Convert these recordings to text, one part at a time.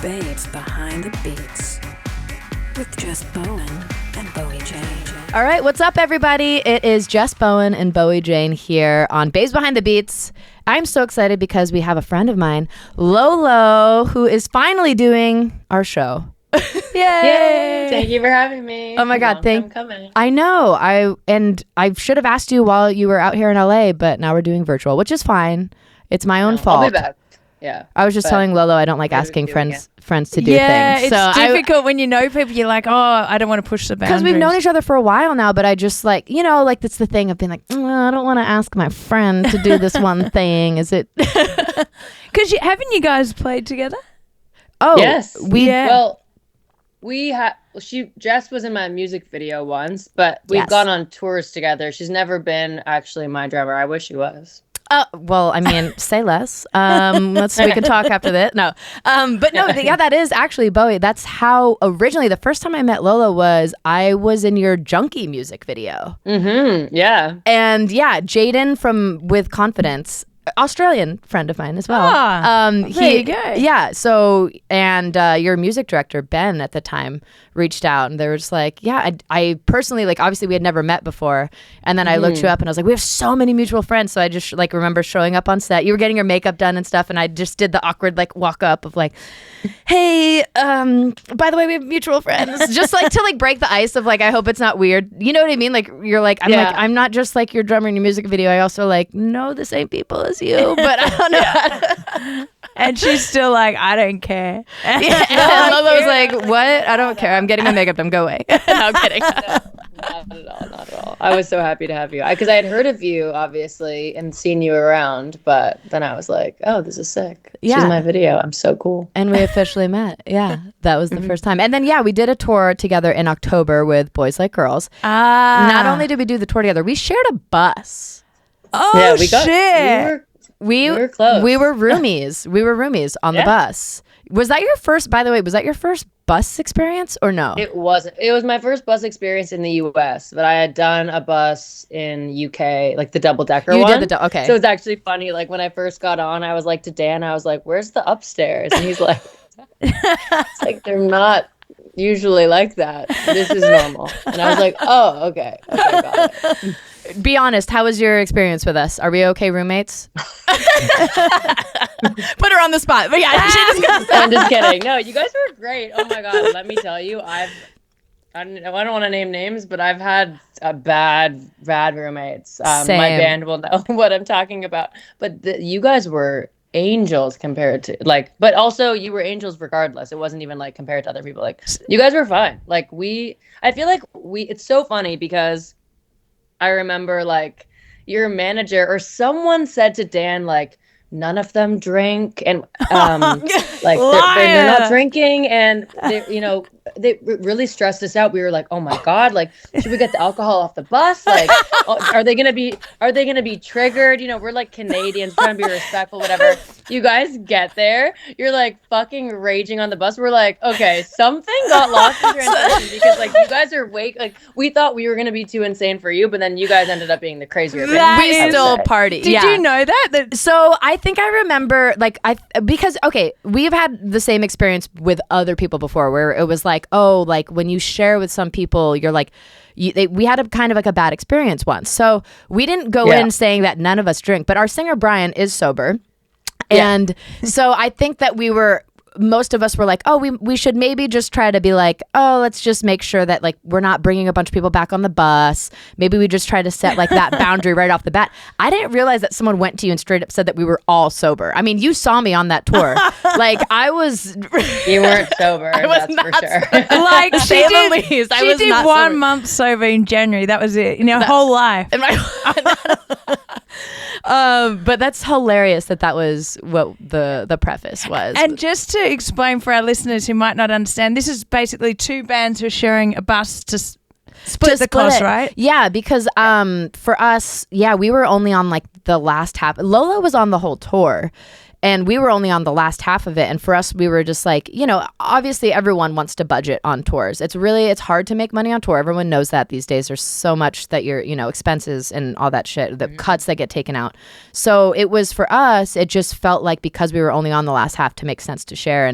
Babes Behind the Beats with Jess Bowen and Bowie Jane. All right, what's up, everybody? It is Jess Bowen and Bowie Jane here on Babes Behind the Beats. I'm so excited because we have a friend of mine, LØLØ, who is finally doing our show. Yay! Thank you for having me. Oh my God, coming. I know. I should have asked you while you were out here in LA, but now we're doing virtual, which is fine. It's my own fault. I'll be back. Yeah. I was just telling LØLØ I don't like asking friends to do yeah, things. it's difficult when you know people. You're like, oh, I don't want to push the boundaries. Because we've known each other for a while now, but I just like, that's the thing of being like, I don't want to ask my friend to do this one thing. Is it? Because haven't you guys played together? Oh, yes. Well, Jess was in my music video once, but we've gone on tours together. She's never been actually my drummer. I wish she was. Well, I mean, say less. We can talk after that. No. But no, that is actually, Bowie, that's how originally the first time I met LØLØ I was in your Junkie music video. Mm-hmm. Yeah. And yeah, Jaden from With Confidence, Australian friend of mine as well. There you go. Yeah. So, and your music director, Ben, at the time reached out and they were just like, yeah, I personally, like, obviously we had never met before. And then I looked you up and I was like, we have so many mutual friends. So I just like remember showing up on set. You were getting your makeup done and stuff. And I just did the awkward like walk up of like, hey, by the way, we have mutual friends. Just like to like break the ice of like, I hope it's not weird. You know what I mean? Like you're like, I'm not just like your drummer in your music video. I also like know the same people as you, but I don't know. And she's still like, I don't care. And LØLØ was like, what? I don't care. I'm getting my makeup done. Go away. No, I'm kidding. Not at all. I was so happy to have you. Because I had heard of you, obviously, and seen you around, but then I was like, oh, this is sick. Yeah. She's in my video. I'm so cool. And we officially met. Yeah, that was the first time. And then, we did a tour together in October with Boys Like Girls. Not only did we do the tour together, we shared a bus. Oh, yeah, shit. We were close. We were roomies. We were roomies on the bus. Was that your first, by the way, bus experience or no? It wasn't. It was my first bus experience in the US, but I had done a bus in UK, like the double-decker one. You did the okay. So it's actually funny. Like when I first got on, I was like to Dan, I was like, where's the upstairs? And he's like, it's like they're not usually like that. This is normal. And I was like, oh, okay. Got it. Be honest, how was your experience with us? Are we okay roommates? Put her on the spot. But yeah, she just I'm just kidding. No, you guys were great. Oh my God. Let me tell you, I don't want to name names, but I've had bad roommates. My band will know what I'm talking about. But you guys were angels compared to but also you were angels regardless. It wasn't even like compared to other people. Like you guys were fine. Like I feel like it's so funny because I remember like your manager or someone said to Dan like none of them drink and like they're not drinking and they really stressed us out. We were like, oh my God, like should we get the alcohol off the bus? Like are they gonna be triggered? We're like Canadians trying to be respectful, whatever. You guys get there, you're like fucking raging on the bus. We're like, okay, something got lost in translation because like you guys are like we thought we were gonna be too insane for you, but then you guys ended up being the crazier band. We still party. Did you know that? So I think I remember because we've had the same experience with other people before where it was like, oh, like when you share with some people, you're like, we had a kind of like a bad experience once. So we didn't go in saying that none of us drink, but our singer Brian is sober. And so I think that most of us were like, oh, we should maybe just try to be like, oh, let's just make sure that like we're not bringing a bunch of people back on the bus. Maybe we just try to set like that boundary right off the bat. I didn't realize that someone went to you and straight up said that we were all sober. I mean, you saw me on that tour. Like I was. You weren't sober. That's for sure. Like she did. Least. She did 1 month sober in January. That was it. Whole life. But that's hilarious that was what the preface was. And just to explain for our listeners who might not understand, this is basically two bands who are sharing a bus to split the cost, right? Yeah, because for us, we were only on like the last half. LØLØ was on the whole tour. And we were only on the last half of it. And for us, we were just like, obviously everyone wants to budget on tours. It's hard to make money on tour. Everyone knows that these days. There's so much that expenses and all that shit, the cuts that get taken out. So it was for us, it just felt like because we were only on the last half to make sense to share.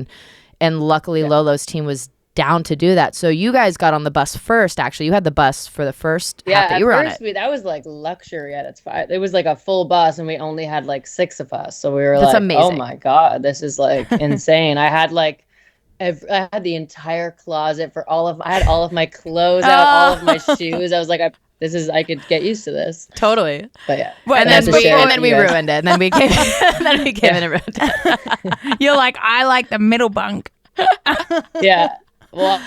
and luckily LOLO's team was down to do that. So you guys got on the bus first. Actually, you had the bus for the first half that you were on it. That was like luxury at its finest. It was like a full bus, and we only had like 6 of us. So we were That's like, amazing. "Oh my god, this is like insane." I had like, I had the entire closet for I had all of my clothes out, all of my shoes. I was like, I could get used to this. Totally. But yeah. And then we ruined it. And then we came, in and ruined it. You're like, I like the middle bunk. Yeah. Well,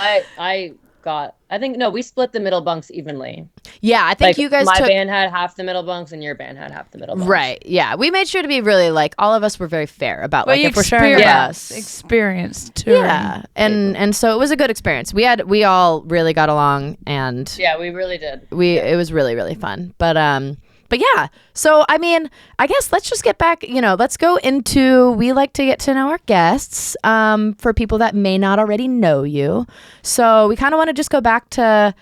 we split the middle bunks evenly. Yeah, I think you guys my band had half the middle bunks and your band had half the middle bunks. Right. Yeah. We made sure to be really like, all of us were very fair about like if we're sharing a bus. Experience touring. Yeah. And so it was a good experience. We all really got along, and yeah, we really did. It was really, really fun. But yeah, so I mean, I guess let's just get back, let's go into, we like to get to know our guests for people that may not already know you. So we kind of want to just go back to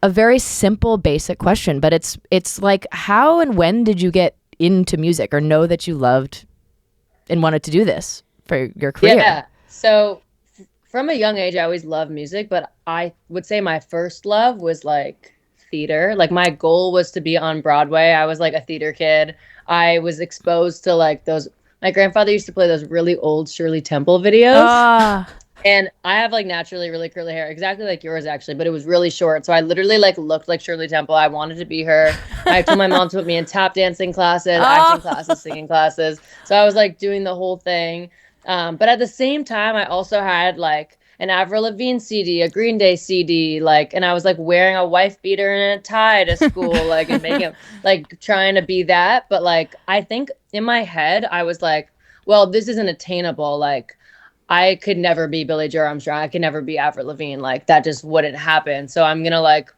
a very simple, basic question, but it's like, how and when did you get into music or know that you loved and wanted to do this for your career? Yeah, so from a young age, I always loved music, but I would say my first love was like theater. Like my goal was to be on Broadway. I was like a theater kid. I was exposed to like those. My grandfather used to play those really old Shirley Temple videos. And I have like naturally really curly hair, exactly like yours actually, but it was really short. So I literally like looked like Shirley Temple. I wanted to be her. I told my mom to put me in tap dancing classes, acting classes, singing classes. So I was like doing the whole thing. But at the same time, I also had like an Avril Lavigne CD, a Green Day CD, like, and I was like wearing a wife beater and a tie to school, like, and making like trying to be that. But like, I think in my head, I was like, well, this isn't attainable. Like, I could never be Billie Joe Armstrong. I could never be Avril Lavigne. Like, that just wouldn't happen. So I'm gonna like,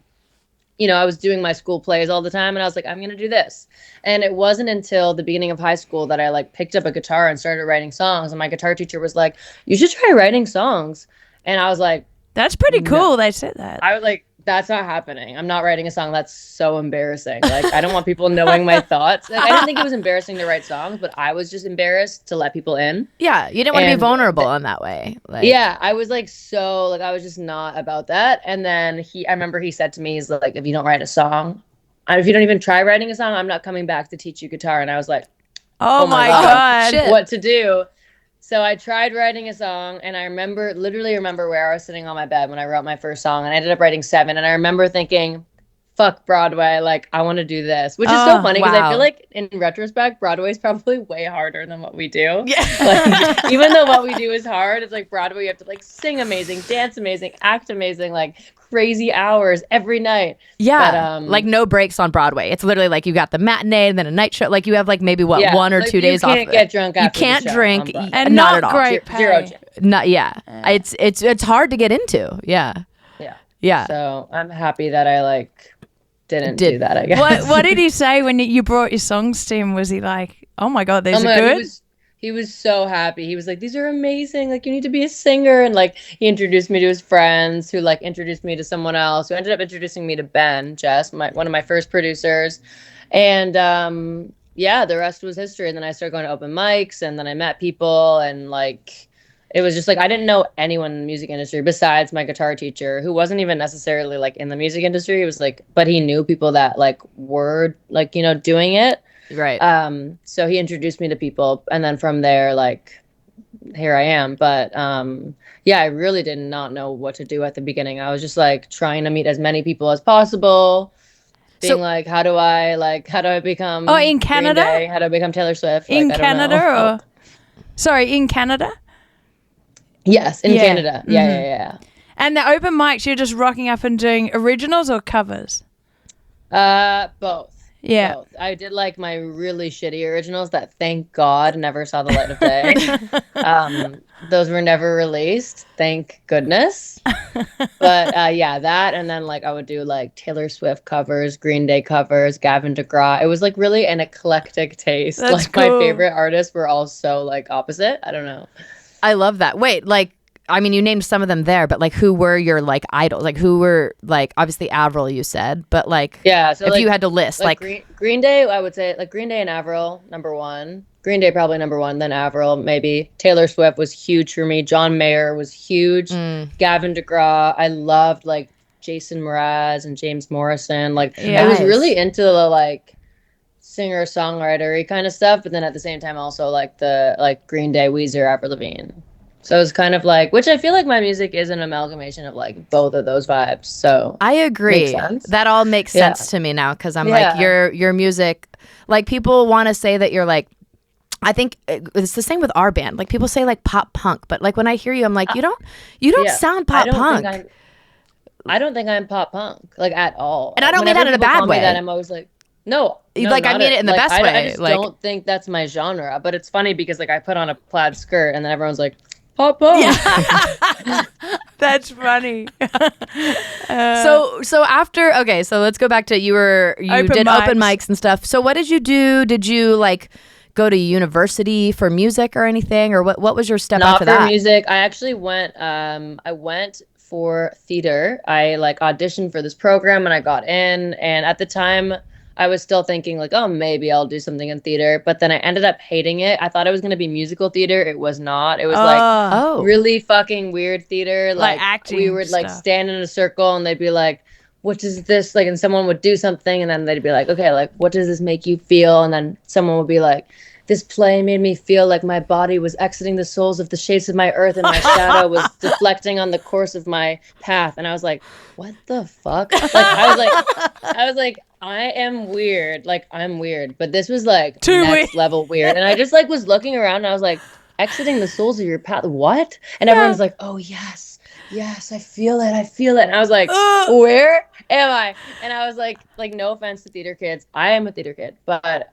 I was doing my school plays all the time, and I was like, I'm gonna do this. And it wasn't until the beginning of high school that I like picked up a guitar and started writing songs. And my guitar teacher was like, you should try writing songs. And I was like, that's pretty cool. No. They said that. I was like, that's not happening. I'm not writing a song. That's so embarrassing. Like, I don't want people knowing my thoughts. Like, I didn't think it was embarrassing to write songs, but I was just embarrassed to let people in. Yeah, you didn't want to be vulnerable in that way. Like, yeah, I was like, I was just not about that. And then I remember he said to me, he's like, if you don't write a song, if you don't even try writing a song, I'm not coming back to teach you guitar. And I was like, oh my God. What to do? So I tried writing a song, and I literally remember where I was sitting on my bed when I wrote my first song, and I ended up writing 7. And I remember thinking, fuck Broadway, like, I want to do this, which is so funny because I feel like in retrospect, Broadway is probably way harder than what we do. Yeah. Like, even though what we do is hard, it's like Broadway, you have to like sing amazing, dance amazing, act amazing, like crazy hours every night. Yeah, but, like no breaks on Broadway. It's literally like you got the matinee and then a night show. Like you have like maybe 1 or 2 days off. You can't get drunk after you can't the show drink and not at all. Great pay. Zero chance. Not it's hard to get into. Yeah. So I'm happy that I like didn't do that, I guess. What did he say when you brought your songs to him? Was he like, oh my God, these are good? He was so happy. He was like, these are amazing. Like, you need to be a singer. And like, he introduced me to his friends who like introduced me to someone else who ended up introducing me to Ben Jess, one of my first producers. And the rest was history. And then I started going to open mics, and then I met people, and like, it was just like, I didn't know anyone in the music industry besides my guitar teacher, who wasn't even necessarily like in the music industry. It was like, but he knew people that like were like, doing it. Right. So he introduced me to people, and then from there, like, here I am. But I really did not know what to do at the beginning. I was just like trying to meet as many people as possible, being like, how do I become in Canada? Green Day? How do I become Taylor Swift? In Canada in Canada? Yes, in Canada. Mm-hmm. Yeah. And the open mics, you're just rocking up and doing originals or covers? Both. Yeah. Both. I did like my really shitty originals that, thank God, never saw the light of day. Those were never released, thank goodness. But that, and then like I would do like Taylor Swift covers, Green Day covers, Gavin DeGraw. It was like really an eclectic taste. That's like cool. My favorite artists were all so like opposite. I don't know. I love that. Wait, like, I mean, you named some of them there, but like, who were your like idols? Like, who were like, obviously Avril, you said, but like, so if like, you had to list, like Green Day, I would say like Green Day and Avril, number 1. Green Day probably number one, then Avril maybe. Taylor Swift was huge for me. John Mayer was huge. Gavin DeGraw. I loved like Jason Mraz and James Morrison. Like I was really into the like singer-songwriter-y kind of stuff, but then at the same time also like the like Green Day, Weezer, Avril Lavigne. So it's kind of like, which I feel like my music is an amalgamation of like both of those vibes. So I agree. That all makes sense to me now because I'm like your music. Like people want to say that you're like. I think it's the same with our band. Like people say like pop punk, but like when I hear you, I'm like you don't sound pop punk. I don't think I'm pop punk like at all. And I don't mean that in a bad way. That I'm always like. No, like I mean it in the best way. I just don't think that's my genre. But it's funny because like I put on a plaid skirt and then everyone's like, pop punk. Yeah. That's funny. So after so let's go back to you did open mics and stuff. So what did you do? Did you like go to university for music or anything, or what was your step after that? Not for music. I actually went. I went for theater. I like auditioned for this program and I got in. And at the time, I was still thinking like, oh, maybe I'll do something in theater. But then I ended up hating it. I thought it was going to be musical theater. It was not. It was like really fucking weird theater. Like acting. We would like stand in a circle and they'd be like, what is this? Like, and someone would do something and then they'd be like, okay, like, what does this make you feel? And then someone would be like, this play made me feel like my body was exiting the souls of the shapes of my earth and my shadow was deflecting on the course of my path. And I was like, what the fuck? Like, I was like, I am weird. Like, I'm weird. But this was like next level weird. And I just like was looking around and I was like, exiting the souls of your path. What? And everyone's like, oh, yes, I feel it. And I was like, where am I? And I was like, no offense to theater kids. I am a theater kid. But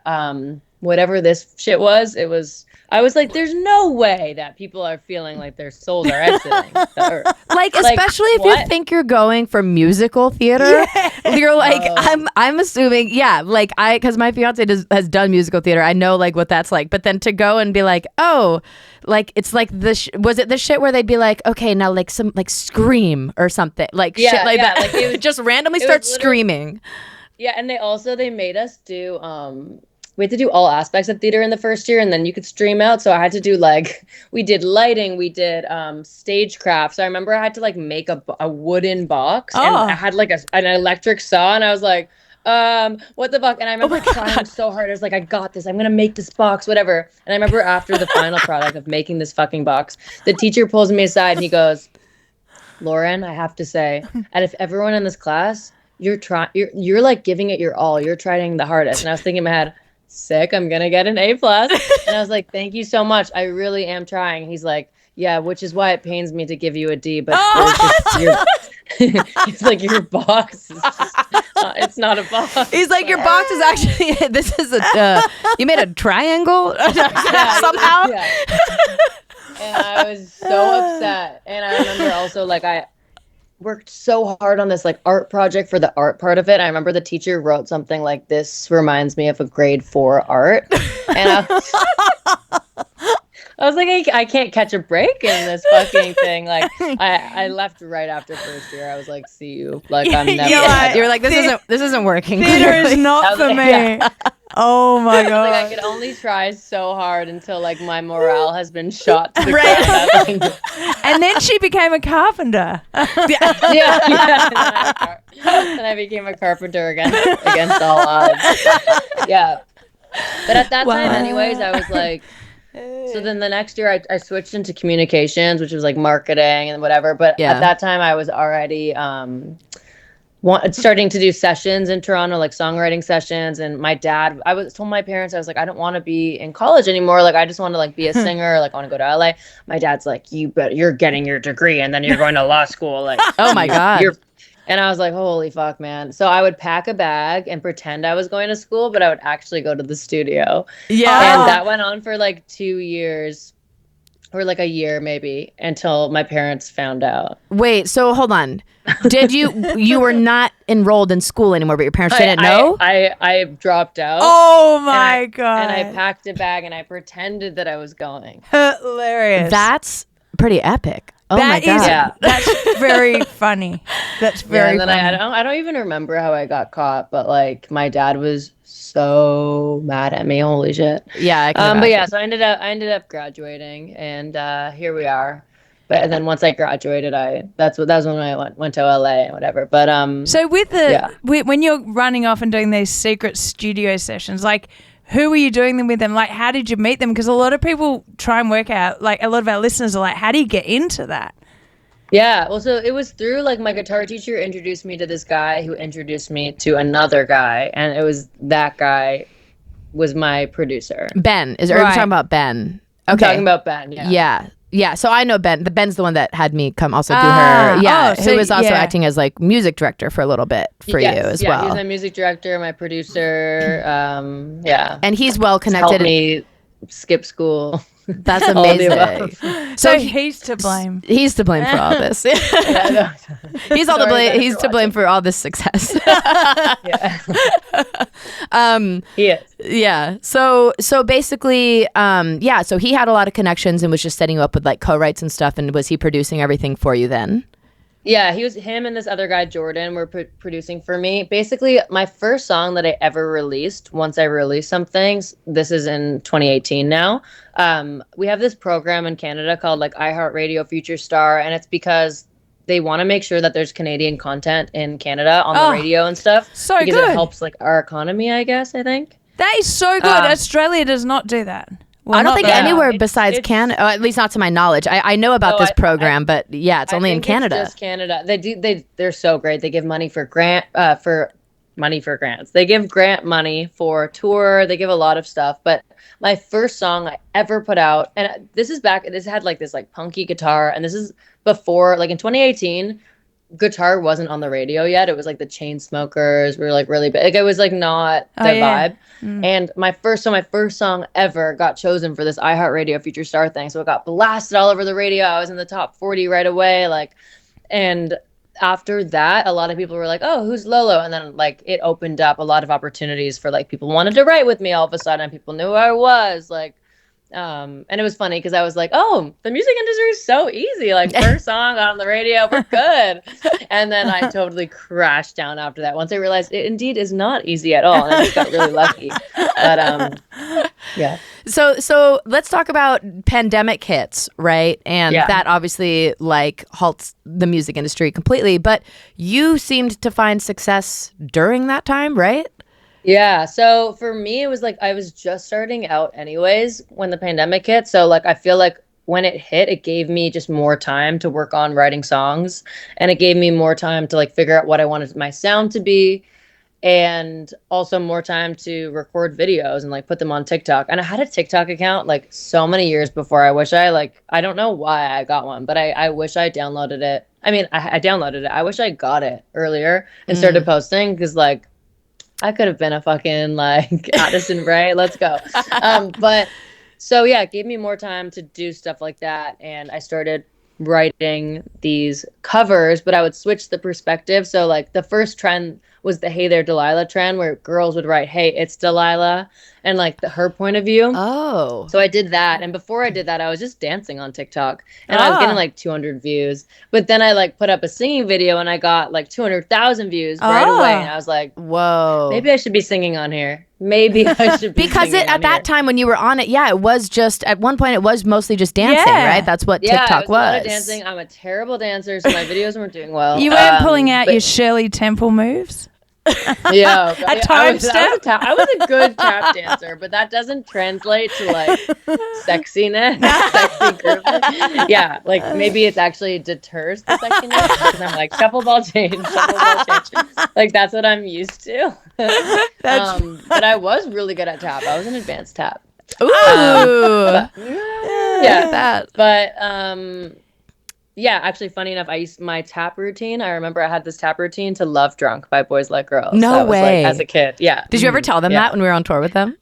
whatever this shit was, I was like, there's no way that people are feeling like their souls are exiting the earth. Like, especially if you think you're going for musical theater, you're like, I'm assuming, because my fiance has done musical theater. I know like what that's like. But then to go and be like, oh, like it's like was it the shit where they'd be like, okay, now like some like scream or something, like shit like that. Like it just randomly start screaming. Yeah, and they made us do we had to do all aspects of theater in the first year, and then you could stream out. So I had to do like, we did lighting, we did stagecraft. So I remember I had to like make a wooden box, and I had like an electric saw, and I was like, what the fuck? And I remember trying so hard. I was like, I got this. I'm going to make this box, whatever. And I remember after the final product of making this fucking box, the teacher pulls me aside and he goes, Lauren, I have to say, and if everyone in this class, you're like giving it your all. You're trying the hardest. And I was thinking in my head, sick, I'm gonna get an A+. And I was like, thank you so much, I really am trying. He's like, yeah, which is why it pains me to give you a D, but it's like your box is just, it's not a box. He's like, your box is actually this is you made a triangle somehow. Yeah. And I was so upset. And I remember also like I worked so hard on this like art project for the art part of it. I remember the teacher wrote something like, this reminds me of a grade 4 art. And I was like, I can't catch a break in this fucking thing. Like I left right after first year. I was like, see you. Like I'm never. You were like, this isn't working. Theater is not for me. Yeah. Oh my god! Like I could only try so hard until like my morale has been shot to the ground. And then she became a carpenter. Yeah. And I became a carpenter against all odds. Yeah. But at that time, anyways, I was like. So then the next year I switched into communications, which was like marketing and whatever. But at that time I was already starting to do sessions in Toronto, like songwriting sessions. And my dad, told my parents, I was like, I don't want to be in college anymore. Like I just want to like be a singer. Like I want to go to LA. My dad's like, you're getting your degree and then you're going to law school. Like, oh my God. And I was like, holy fuck, man. So I would pack a bag and pretend I was going to school, but I would actually go to the studio. Yeah. And that went on for like 2 years or like a year maybe until my parents found out. Wait, so hold on. Did you were not enrolled in school anymore, but your parents didn't know? I dropped out. Oh my God. And I packed a bag and I pretended that I was going. Hilarious. That's pretty epic. Oh my God. That's very funny. That's very and then funny. I don't even remember how I got caught, but like my dad was so mad at me. Holy shit. Yeah, I can But yeah, imagine. so I ended up graduating, and here we are. But and then once I graduated, that's when I went to LA and whatever. But So yeah. when you're running off and doing these secret studio sessions, like who were you doing them with, and like how did you meet them? Because a lot of people try and work out, like a lot of our listeners are like, how do you get into that? Yeah, well, so it was through like my guitar teacher introduced me to this guy who introduced me to another guy, and it was that guy was my producer. Ben are you Right. talking about Ben? I'm Okay. talking about Ben. Yeah. Yeah. So I know Ben. Ben's the one that had me come also do her. Ah, Yeah. so who was also yeah. acting as like music director for a little bit for you as Yeah, well. he's my music director, my producer. Yeah. And he's well Helped connected. me skip school. That's All of the amazing. So he's to blame. He's to blame for all this. Yeah, no. He's all the Sorry, blame. guys, He's for to blame watching. for all this success. Yeah. He is. Yeah. So basically, so he had a lot of connections and was just setting you up with like co-writes and stuff. And was he producing everything for you then? Yeah, him and this other guy, Jordan, were producing for me. Basically, my first song that I ever released, once I released something, this is in 2018 now. We have this program in Canada called like iHeartRadio Future Star, and it's because they want to make sure that there's Canadian content in Canada on the radio and stuff. so because good. it helps like our economy, I guess, I think. That is so good. Australia does not do that. Well, I don't not think that- anywhere It's- besides it's- Canada. Canada, at least not to my knowledge. I know about this program, but yeah, it's only in Canada. It's just Canada. They're so great. They give money for grants. They give grant money for tour. They give a lot of stuff. But my first song I ever put out, and this had like this like punky guitar, and this is before like in 2018. Guitar wasn't on the radio yet. It was like the Chainsmokers were like really big. Like it was like not the vibe. And my first song ever got chosen for this iHeartRadio Future Star thing. So it got blasted all over the radio. I was in the top 40 right away. And after that, a lot of people were like, "Oh, who's LOLO?" And then like it opened up a lot of opportunities for like people wanted to write with me all of a sudden. People knew who I was and it was funny because I was like, oh, the music industry is so easy. Like first song on the radio, we're good. And then I totally crashed down after that. Once I realized it indeed is not easy at all. And I just got really lucky. But yeah. So let's talk about pandemic hits, right? And Yeah. that obviously like halts the music industry completely. But you seemed to find success during that time, right? Yeah. So for me, it was like I was just starting out anyways when the pandemic hit. So like I feel like when it hit, it gave me just more time to work on writing songs, and it gave me more time to like figure out what I wanted my sound to be, and also more time to record videos and like put them on TikTok. And I had a TikTok account like so many years before. I don't know why I got one, but I wish I downloaded it. I mean, I downloaded it. I wish I got it earlier and started posting because like I could have been a fucking like Addison Rae. Let's go. But so yeah, it gave me more time to do stuff like that. And I started writing these covers, but I would switch the perspective. So like the first trend was the "Hey There Delilah" trend, where girls would write "Hey, it's Delilah," and like her point of view. Oh. So I did that, and before I did that, I was just dancing on TikTok, and I was getting like 200 views. But then I like put up a singing video, and I got like 200,000 views right away. And I was like, whoa. maybe I should be singing on here. Maybe I should be Because singing at that time when you were on it, it was just at one point it was mostly just dancing, Yeah. right? That's what Yeah, TikTok it was. A lot of dancing. I'm a terrible dancer, so my videos weren't doing well. You weren't pulling out your Shirley Temple moves. Yeah, A time step? I was a good tap dancer, but that doesn't translate to like sexiness, sexy grooving. Yeah, like maybe it's actually deters the sexiness because I'm like shuffle ball change. Like that's what I'm used to. But I was really good at tap. I was an advanced tap. Ooh. Yeah, that. But yeah, actually, funny enough, I used my tap routine. I remember I had this tap routine to "Love Drunk" by Boys Like Girls. No That was, way. like, as a kid, yeah. Did you ever tell them Yeah. that when we were on tour with them?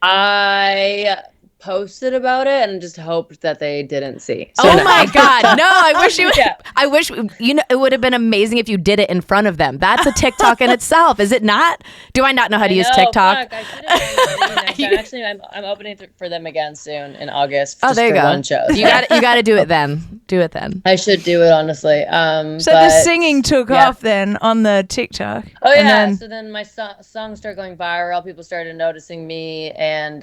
I posted about it and just hoped that they didn't see. So Oh my God. No, I wish you would. Yeah. I wish, it would have been amazing if you did it in front of them. That's a TikTok in itself, is it not? Do I not know how to use TikTok? Fuck, I should have done it actually, I'm opening for them again soon in August. Oh, just there you for go. one show. You got to do it then. Do it then. I should do it, honestly. So the singing took off then on the TikTok. Oh and yeah. then- So then my songs started going viral. People started noticing me, and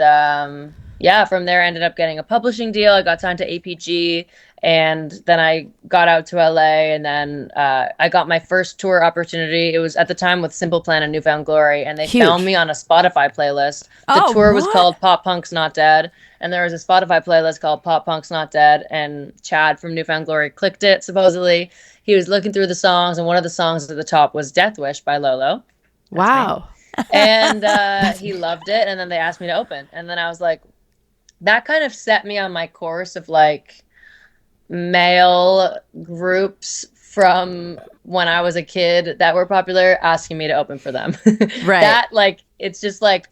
from there I ended up getting a publishing deal. I got signed to APG, and then I got out to LA, and then I got my first tour opportunity. It was at the time with Simple Plan and Newfound Glory, and they Huge. found me on a Spotify playlist. The Oh, tour was what? called Pop Punk's Not Dead, and there was a Spotify playlist called Pop Punk's Not Dead, and Chad from Newfound Glory clicked it, supposedly. He was looking through the songs, and one of the songs at the top was Death Wish by LØLØ. Wow. And he loved it, and then they asked me to open. And then I was like, that kind of set me on my course of like male groups from when I was a kid that were popular asking me to open for them. Right. That, like, it's just like,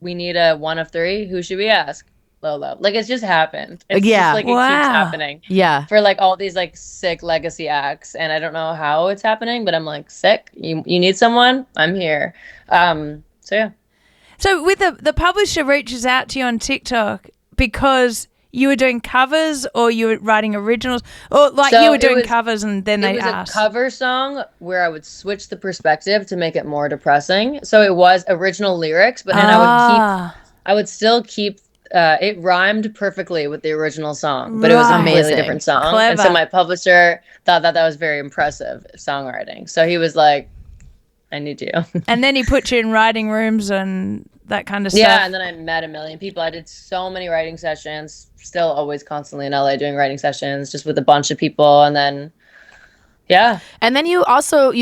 we need a one of three. Who should we ask? LØLØ. Like, it's just happened. It's Yeah. just like, it Wow. keeps happening Yeah. for like all these like sick legacy acts, and I don't know how it's happening, but I'm like, sick. You need someone? I'm here. So yeah. So with the publisher reaches out to you on TikTok because you were doing covers or you were writing originals, or like So you were it doing was- covers and then It they was asked. a cover song where I would switch the perspective to make it more depressing. So it was original lyrics, but then I would still keep it rhymed perfectly with the original song, but it was a Right. completely Amazing. different song. And Clever. so my publisher thought that was very impressive songwriting. So he was like, I need you. And then he put you in writing rooms and that kind of stuff. Yeah, and then I met a million people. I did so many writing sessions, still always constantly in LA doing writing sessions just with a bunch of people. And then, yeah. And then you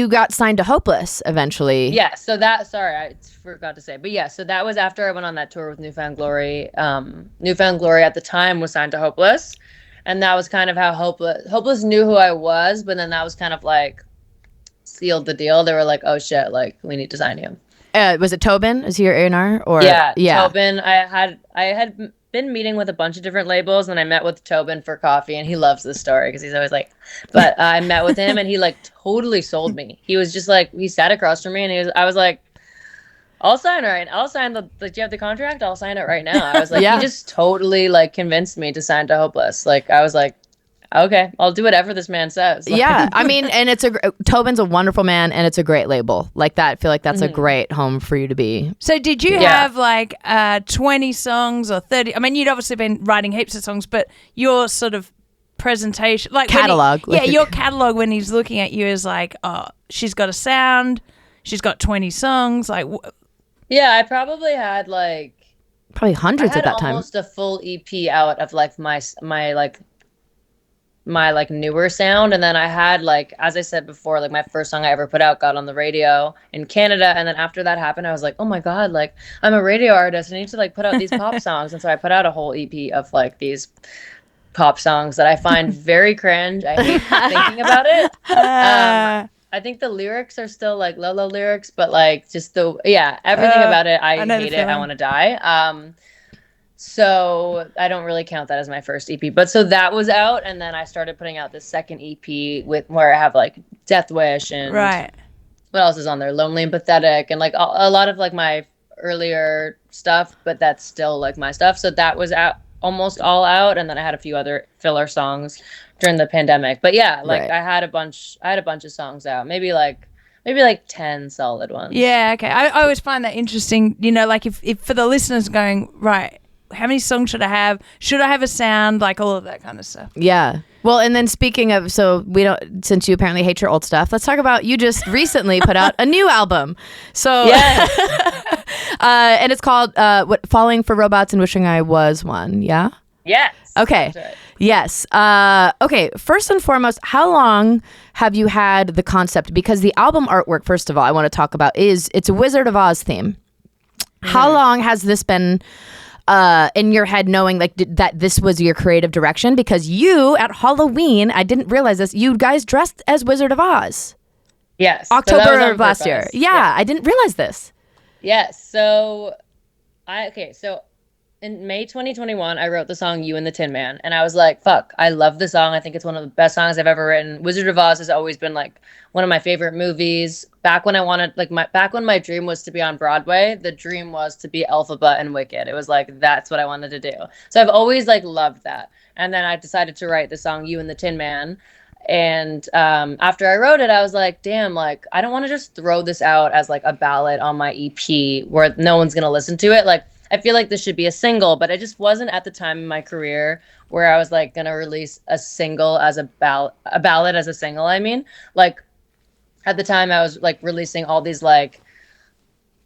got signed to Hopeless eventually. Yeah, so sorry, I forgot to say. But yeah, so that was after I went on that tour with Newfound Glory. Newfound Glory at the time was signed to Hopeless. And that was kind of how Hopeless knew who I was, but then that was kind of like sealed the deal. They were like, oh shit, like, we need to sign you. Was it Tobin? Is he your A&R? Or Yeah. yeah. Tobin. I had been meeting with a bunch of different labels, and I met with Tobin for coffee, and he loves this story because he's always like, but I met with him, and he like totally sold me. He was just like, he sat across from me, and I was like, I'll sign do you have the contract? I'll sign it right now. I was like, Yeah. He just totally like convinced me to sign to Hopeless. Like, I was like, okay, I'll do whatever this man says. Like, Yeah, I mean, and Tobin's a wonderful man, and it's a great label. Like that, I feel like that's a great home for you to be. So did you Yeah. have like 20 songs or 30? I mean, you'd obviously been writing heaps of songs, but your sort of presentation, like when Catalog. your catalog when he's looking at you is like, oh, she's got a sound, she's got 20 songs. Like, yeah, I probably had like Probably hundreds I at had that time. almost a full EP out of like my newer sound, and then I had, like, as I said before, like my first song I ever put out got on the radio in Canada, and then after that happened I was like, oh my god, like, I'm a radio artist, I need to like put out these pop songs. And so I put out a whole EP of like these pop songs that I find very cringe. I hate thinking about it. I think the lyrics are still like LOLO lyrics, but like just everything about it, I know the hate it. I feeling. want to die. So I don't really count that as my first EP. But so that was out, and then I started putting out this second EP where I have like Death Wish and right. what else is on there? Lonely and Pathetic, and like a lot of like my earlier stuff, but that's still like my stuff. So that was out, almost all out, and then I had a few other filler songs during the pandemic. But yeah, like Right. I had a bunch of songs out, maybe like 10 solid ones. Yeah, okay. I always find that interesting, you know, like if for the listeners going, right, how many songs should I have? Should I have a sound? Like all of that kind of stuff. Yeah. Well, and then speaking of, so since you apparently hate your old stuff, let's talk about, you just recently put out a new album. So, Yes. and it's called Falling for Robots and Wishing I Was One. Yeah. Yes. Okay. That's right. Yes. Okay. First and foremost, how long have you had the concept? Because the album artwork, first of all, I want to talk about it's a Wizard of Oz theme. How long has this been in your head, knowing like that this was your creative direction? Because you at Halloween, I didn't realize this, you guys dressed as Wizard of Oz. Yes. So that was October on of last year. purpose. Yeah, I didn't realize this. Yes. So in May 2021, I wrote the song "You and the Tin Man," and I was like, "Fuck, I love the song. I think it's one of the best songs I've ever written." Wizard of Oz has always been like one of my favorite movies. Back when I wanted, like, back when my dream was to be on Broadway, the dream was to be Elphaba and Wicked. It was like that's what I wanted to do. So I've always like loved that. And then I decided to write the song "You and the Tin Man." And after I wrote it, I was like, damn, like, I don't want to just throw this out as like a ballad on my EP where no one's going to listen to it. Like, I feel like this should be a single, but I just wasn't at the time in my career where I was like going to release a single as a ballad as a single. I mean, like, at the time I was like releasing all these like,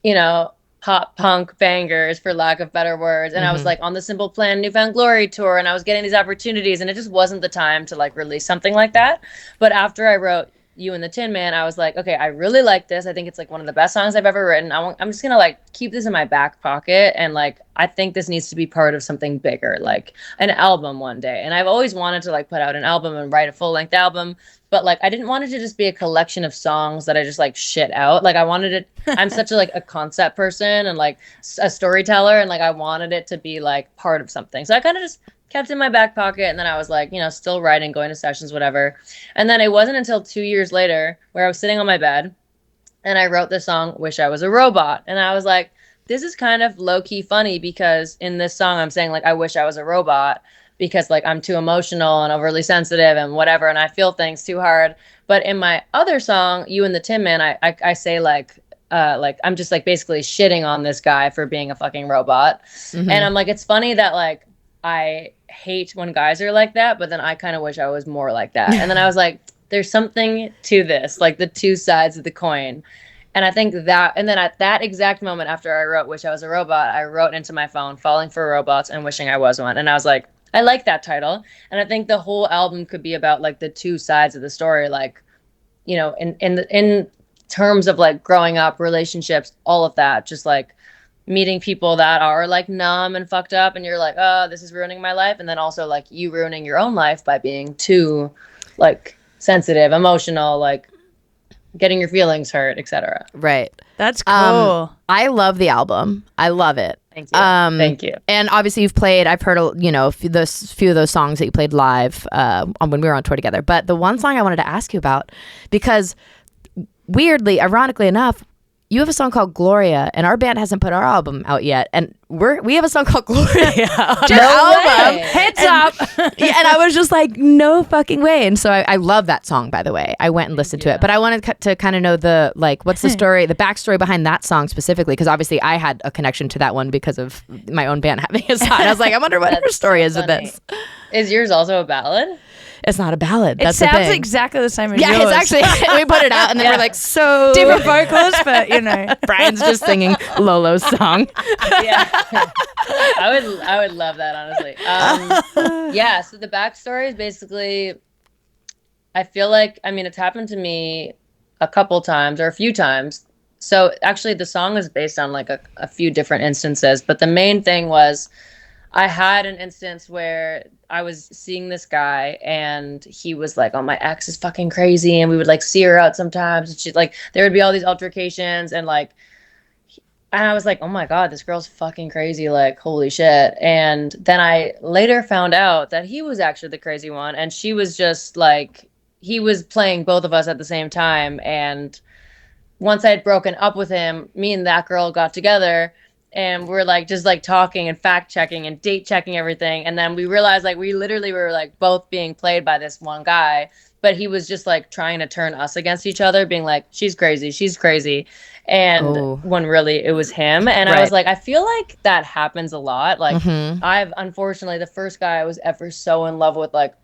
you know, pop punk bangers for lack of better words. And I was like on the Simple Plan Newfound Glory tour, and I was getting these opportunities, and it just wasn't the time to like release something like that. But after I wrote You and the Tin Man, I was like, okay, I really like this. I think it's like one of the best songs I've ever written. I'm just gonna like keep this in my back pocket, and like I think this needs to be part of something bigger, like an album one day. And I've always wanted to like put out an album and write a full-length album, but like I didn't want it to just be a collection of songs that I just like shit out. Like I wanted it, I'm such a like a concept person and like a storyteller, and like I wanted it to be like part of something. So I kind of just kept it in my back pocket, and then I was like, you know, still writing, going to sessions, whatever. And then it wasn't until 2 years later where I was sitting on my bed and I wrote the song Wish I Was a Robot. And I was like, this is kind of low-key funny, because in this song I'm saying like I wish I was a robot because like I'm too emotional and overly sensitive and whatever, and I feel things too hard. But in my other song, You and the Tin Man, I say like I'm just like basically shitting on this guy for being a fucking robot. And I'm like, it's funny that like I hate when guys are like that, but then I kind of wish I was more like that. And then I was like, there's something to this, like the two sides of the coin. And I think that, and then at that exact moment after I wrote Wish I Was a Robot, I wrote into my phone, Falling for Robots and Wishing I Was One. And I was like, I like that title. And I think the whole album could be about like the two sides of the story, like, you know, in terms of like growing up, relationships, all of that, just like meeting people that are like numb and fucked up, and you're like, oh, this is ruining my life. And then also like you ruining your own life by being too like sensitive, emotional, like getting your feelings hurt, etc. Right. That's cool. I love the album. I love it. Thank you. Thank you. And obviously you've played, I've heard, you know, a few of those songs that you played live when we were on tour together. But the one song I wanted to ask you about, because weirdly, ironically enough, you have a song called Gloria, and our band hasn't put our album out yet, and we have a song called Gloria on our album. Heads up. Yeah, and I was just like, no fucking way. And so I love that song, by the way. I went and listened to it, but I wanted to kind of know the like, what's the story, the backstory behind that song specifically, because obviously I had a connection to that one because of my own band having a song. I was like, I wonder what her story is with this. Is yours also a ballad? It's not a ballad. It That's the sounds thing. exactly the same as Yeah, yours. it's actually, we put it out and then we're like, so different vocalists, but you know. Brian's just singing Lolo's song. Yeah. I would love that, honestly. Yeah, so the backstory is basically, I feel like, I mean, it's happened to me a couple times or a few times. So actually the song is based on like a few different instances, but the main thing was I had an instance where I was seeing this guy and he was like, oh, my ex is fucking crazy. And we would like see her out sometimes. And she like, there would be all these altercations and like, and I was like, oh my God, this girl's fucking crazy. Like, holy shit. And then I later found out that he was actually the crazy one. And she was just like, he was playing both of us at the same time. And once I had broken up with him, me and that girl got together. And we're like just like talking and fact checking and date checking everything. And then we realized like we literally were like both being played by this one guy, but he was just like trying to turn us against each other, being like, she's crazy, she's crazy. And when really it was him. And I was like, I feel like that happens a lot. Like I've unfortunately, the first guy I was ever so in love with, like,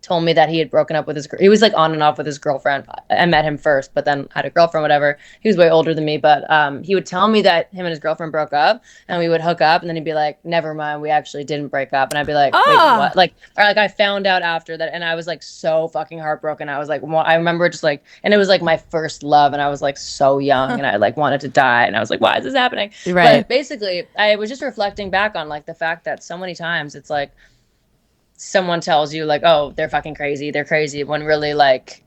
told me that he had broken up with his he was like on and off with his girlfriend. I met him first, but then had a girlfriend, whatever. He was way older than me, but he would tell me that him and his girlfriend broke up, and we would hook up, and then he'd be like, never mind, we actually didn't break up. And I'd be like, wait, what? Like, or like I found out after that, and I was like so fucking heartbroken. I was like, I remember just like, and it was like my first love, and I was like so young, and I like wanted to die, and I was like, why is this happening? Right. But basically I was just reflecting back on like the fact that so many times it's like someone tells you like, oh, they're fucking crazy, they're crazy, when really like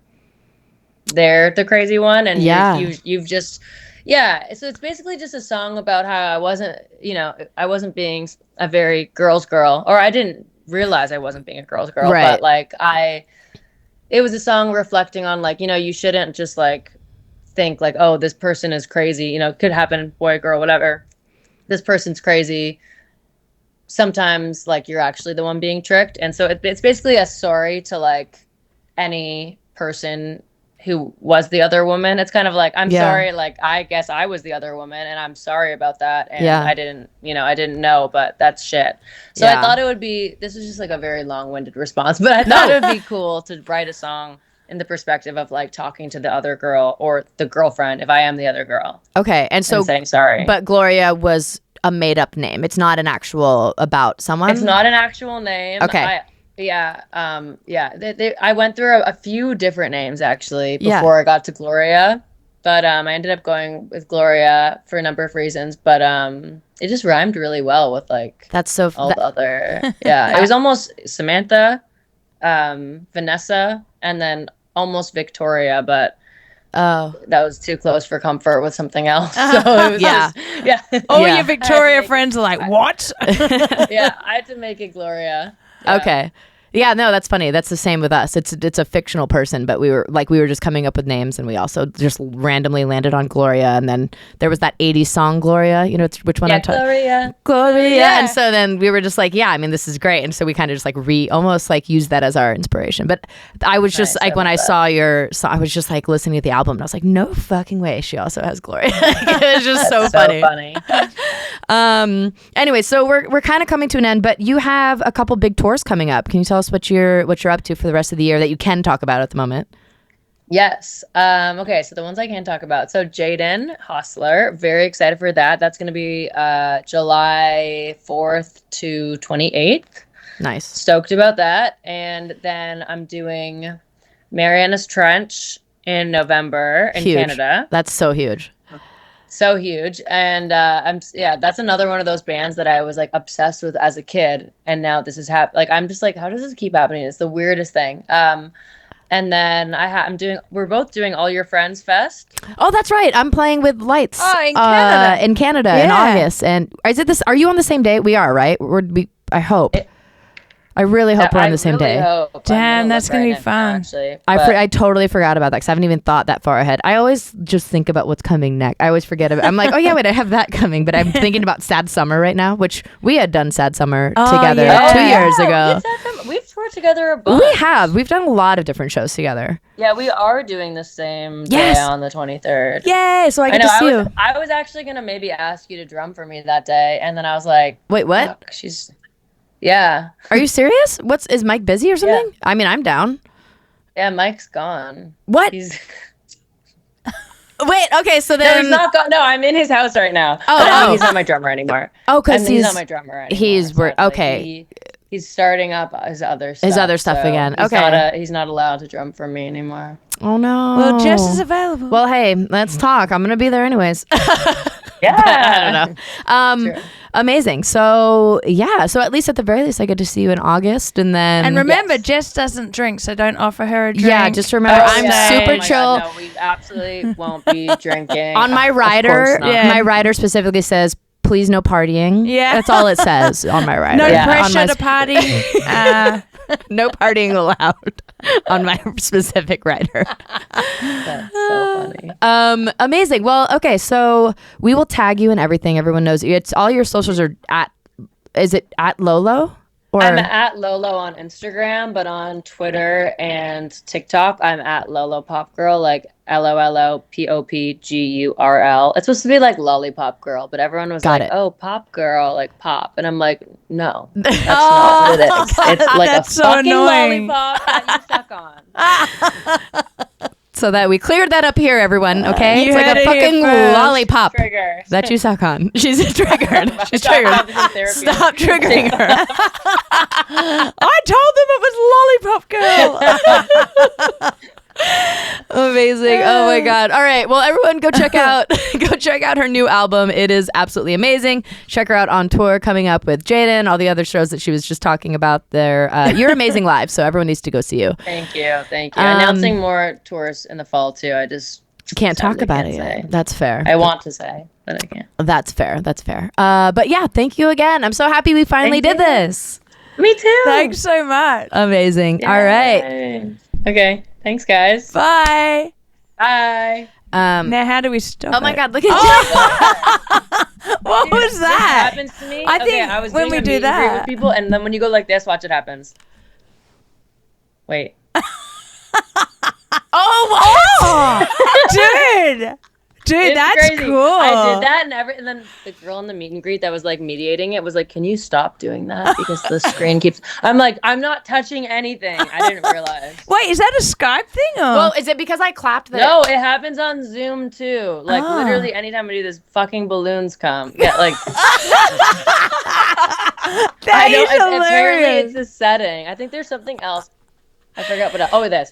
they're the crazy one. And you've just, Yeah, so it's basically just a song about how I wasn't being a very girl's girl, or I didn't realize I wasn't being a girl's girl, Right. but like it was a song reflecting on like, you shouldn't just like think like, oh, this person is crazy, it could happen, boy, girl, whatever. This person's crazy. Sometimes like you're actually the one being tricked. And so it's basically a sorry to like any person who was the other woman. It's kind of like, I'm sorry, like I guess I was the other woman and I'm sorry about that. And I didn't know, but that's shit. So I thought this was just like a very long-winded response, but I thought it would be cool to write a song in the perspective of like talking to the other girl or the girlfriend if I am the other girl. Okay. And so saying sorry. But Gloria was a made up name. It's not an actual about someone. It's not an actual name. Okay. I went through a few different names actually before I got to Gloria, but I ended up going with Gloria for a number of reasons. But it just rhymed really well with like that's so all the other. Yeah, it was almost Samantha, Vanessa, and then almost Victoria, but that was too close for comfort with something else. So it was All your Victoria friends are like, what? Yeah, I had to make it Gloria. Yeah. Okay. Yeah, no, that's funny. That's the same with us. It's a fictional person, but we were just coming up with names, and we also just randomly landed on Gloria. And then there was that 80s song Gloria. You know which one I'm talking? Gloria. Yeah. And so then we were just like, yeah, I mean, this is great. And so we kind of just like almost like used that as our inspiration. But I was just like, when I saw your song, I was just like listening to the album, and I was like, no fucking way, she also has Gloria. It was just so funny. Anyway, so we're kind of coming to an end, but you have a couple big tours coming up. Can you tell us what you're up to for the rest of the year that you can talk about at the moment? Yes. Okay, so the ones I can talk about. So Jaden Hostler, very excited for that. That's going to be July 4th to 28th. Nice. Stoked about that. And then I'm doing Mariana's Trench in November in Canada. That's so huge. So huge. And that's another one of those bands that I was like obsessed with as a kid, and now this is like I'm just like, how does this keep happening? It's the weirdest thing. And then we're both doing All Your Friends Fest. Oh, that's right. I'm playing with Lights. Oh, in Canada. In Canada in August. And are you on the same day? We are, right? I hope. I really hope we're on the same day. Damn, that's going to be fun. Actually, I totally forgot about that because I haven't even thought that far ahead. I always just think about what's coming next. I always forget about it. I'm like, oh yeah, wait, I have that coming. But I'm thinking about Sad Summer right now, which we had done Sad Summer together 2 years ago. We've toured together a bunch. We have. We've done a lot of different shows together. Yeah, we are doing the same day on the 23rd. Yay, so I get to see you. I was actually going to maybe ask you to drum for me that day. And then I was like, wait, what? Yeah. Are you serious? Is Mike busy or something? Yeah. I mean, I'm down. Yeah, Mike's gone. What? Wait, okay, so then... No, he's not gone. No, I'm in his house right now. Oh. He's not my drummer anymore. Oh, because he's not my drummer anymore. Okay. He's starting up his other stuff. His other stuff again. Okay. He's not allowed to drum for me anymore. Oh, no. Well, Jess is available. Well, hey, let's talk. I'm going to be there anyways. Yeah. I don't know. Amazing. So, yeah. So, at least at the very least, I get to see you in August. And then. And remember, Jess doesn't drink, so don't offer her a drink. Yeah, just remember, I'm super chill. God, no, we absolutely won't be drinking. On my rider, my rider specifically says, please no partying. Yeah. That's all it says on my rider. No pressure to party. No partying allowed on my specific rider. That's so funny. Amazing. Well, okay, so we will tag you and everything. Everyone knows you. It's all your socials are is it at LOLØ? I'm at LOLØ on Instagram, but on Twitter and TikTok, I'm at LOLØ Pop Girl, like LOLOPOPGURL. It's supposed to be like Lollipop Girl, but everyone was oh, Pop Girl, like pop. And I'm like, no, that's not what it is. It's like a fucking lollipop that you suck on. So that we cleared that up here, everyone, okay? You it's like a fucking lollipop Trigger. that you suck on. She's triggered. She's triggered. Stop triggering her. I told them it was Lollipop Girl. Amazing. Oh my God. All right. Well, everyone go check out her new album. It is absolutely amazing. Check her out on tour coming up with Jaden, all the other shows that she was just talking about there. You're amazing live, so everyone needs to go see you. Thank you. Announcing more tours in the fall too. I just Can't talk about it say. yet. That's fair. I want to say, but I can't. That's fair. But yeah, thank you again. I'm so happy we finally did this. Me too. Thanks so much. Amazing. Yay. All right. Okay. Thanks, guys. Bye. Bye. Now, how do we stop? Oh my it? God, look at What was This that? happens to me. I think I was when doing we a do meet and greet that- with people, and then when you go like this, watch it happens. Wait. Dude, It's that's crazy. cool. I did that, and then the girl in the meet and greet that was like mediating it was like, "Can you stop doing that? Because the screen keeps." I'm like, "I'm not touching anything." I didn't realize. Wait, is that a Skype thing? Or? Well, is it because I clapped the... No, it happens on Zoom too. Like literally anytime I do this, fucking balloons come. Yeah, like that is apparently hilarious. it's the setting. I think there's something else. I forgot what. Oh, this.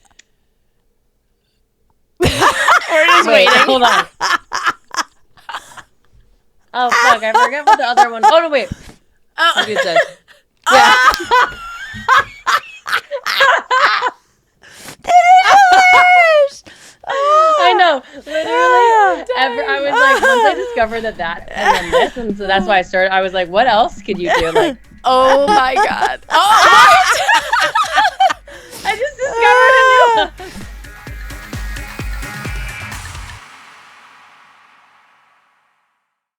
We're just Wait, waiting. hold on. Oh fuck! I forgot what the other one. Oh no, wait. Oh, it says. Yeah. I know. Literally, I was like, once I discovered that, and then this, and so that's why I started. I was like, what else could you do? Like, Oh my God. Oh, what?